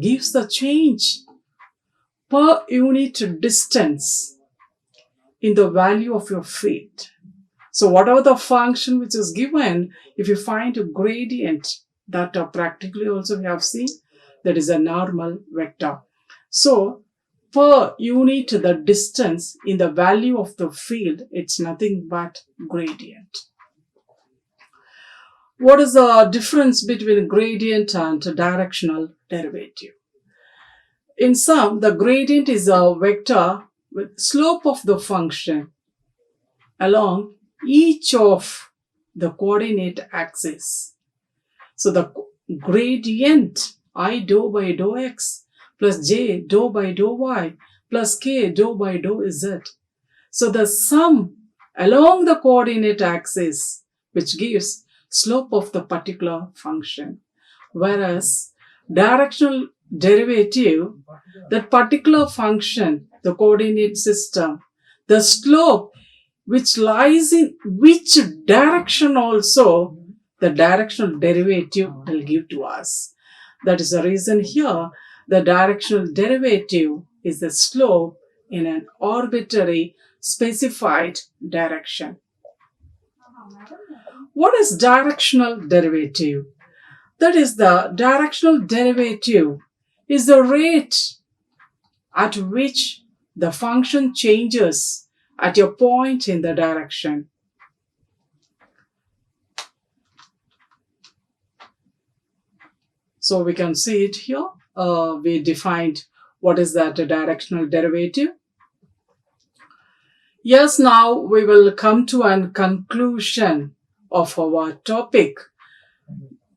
gives the change per unit distance in the value of your field. So whatever the function which is given, if you find a gradient, that practically also we have seen, that is a normal vector. So per unit the distance in the value of the field, it's nothing but gradient. What is the difference between gradient and directional derivative? In sum, the gradient is a vector with slope of the function along each of the coordinate axes. So the gradient I dou by dou x plus j dou by dou y plus k dou by dou z. So the sum along the coordinate axis which gives slope of the particular function. Whereas directional derivative, that particular function, the coordinate system, the slope which lies in which direction also the directional derivative will give to us. That is the reason here the directional derivative is the slope in an arbitrary specified direction. What is directional derivative? That is the directional derivative is the rate at which the function changes at a point in the direction. So we can see it here. We defined what is that directional derivative. Yes, now we will come to a conclusion of our topic,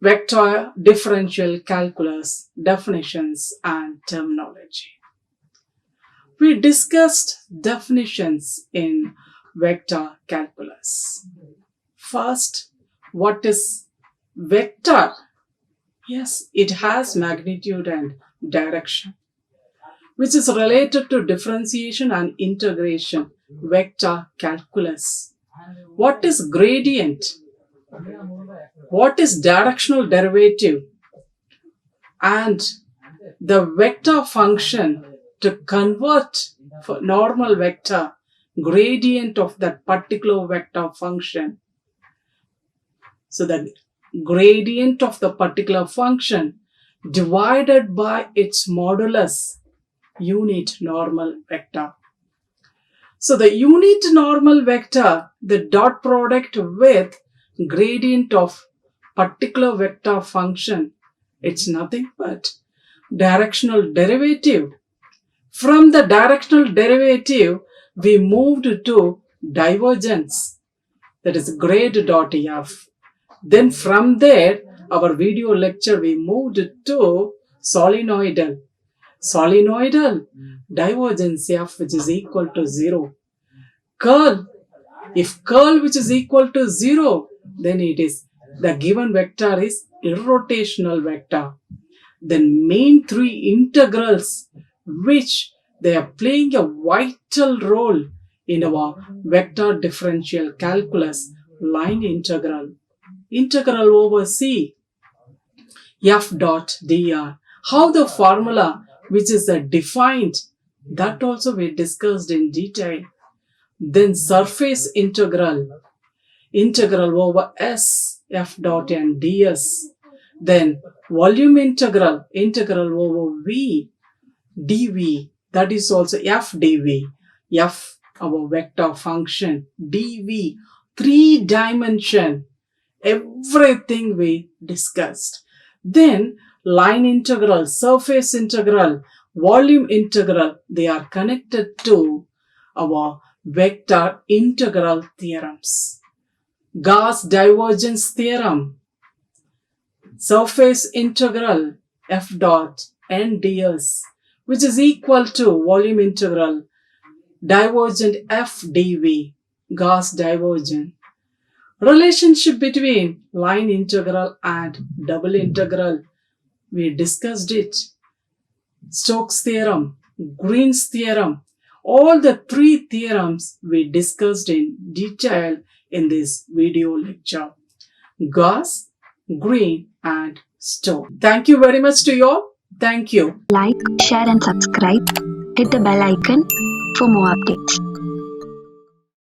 Vector Differential Calculus, definitions and terminology. We discussed definitions in vector calculus. First, what is vector? Yes, it has magnitude and direction, which is related to differentiation and integration, vector calculus. What is gradient? What is directional derivative? And the vector function to convert for normal vector, gradient of that particular vector function. So the gradient of the particular function divided by its modulus, unit normal vector. So the unit normal vector, the dot product with gradient of particular vector function, it's nothing but directional derivative. From the directional derivative, we moved to divergence, that is grade dot f. Then from there, our video lecture, we moved to solenoidal. Solenoidal, divergence f, which is equal to 0. Curl, if curl which is equal to 0, then it is the given vector is irrotational vector. Then main three integrals which they are playing a vital role in our vector differential calculus, line integral, integral over c, f dot dr. How the formula which is defined, that also we discussed in detail. Then surface integral, integral over s, f dot and ds. Then volume integral, integral over v, dv, that is also f dv, f our vector function, dv, 3 dimension, everything we discussed. Then line integral, surface integral, volume integral, they are connected to our vector integral theorems. Gauss Divergence theorem, surface integral f dot n ds, which is equal to volume integral divergent f dv, Gauss divergence. Relationship between line integral and double integral, we discussed it. Stoke's theorem, Green's theorem, all the 3 theorems we discussed in detail in this video lecture. Gauss, Green and Stoke. Thank you very much to you all. Thank you. Like, share and subscribe. Hit the bell icon for more updates.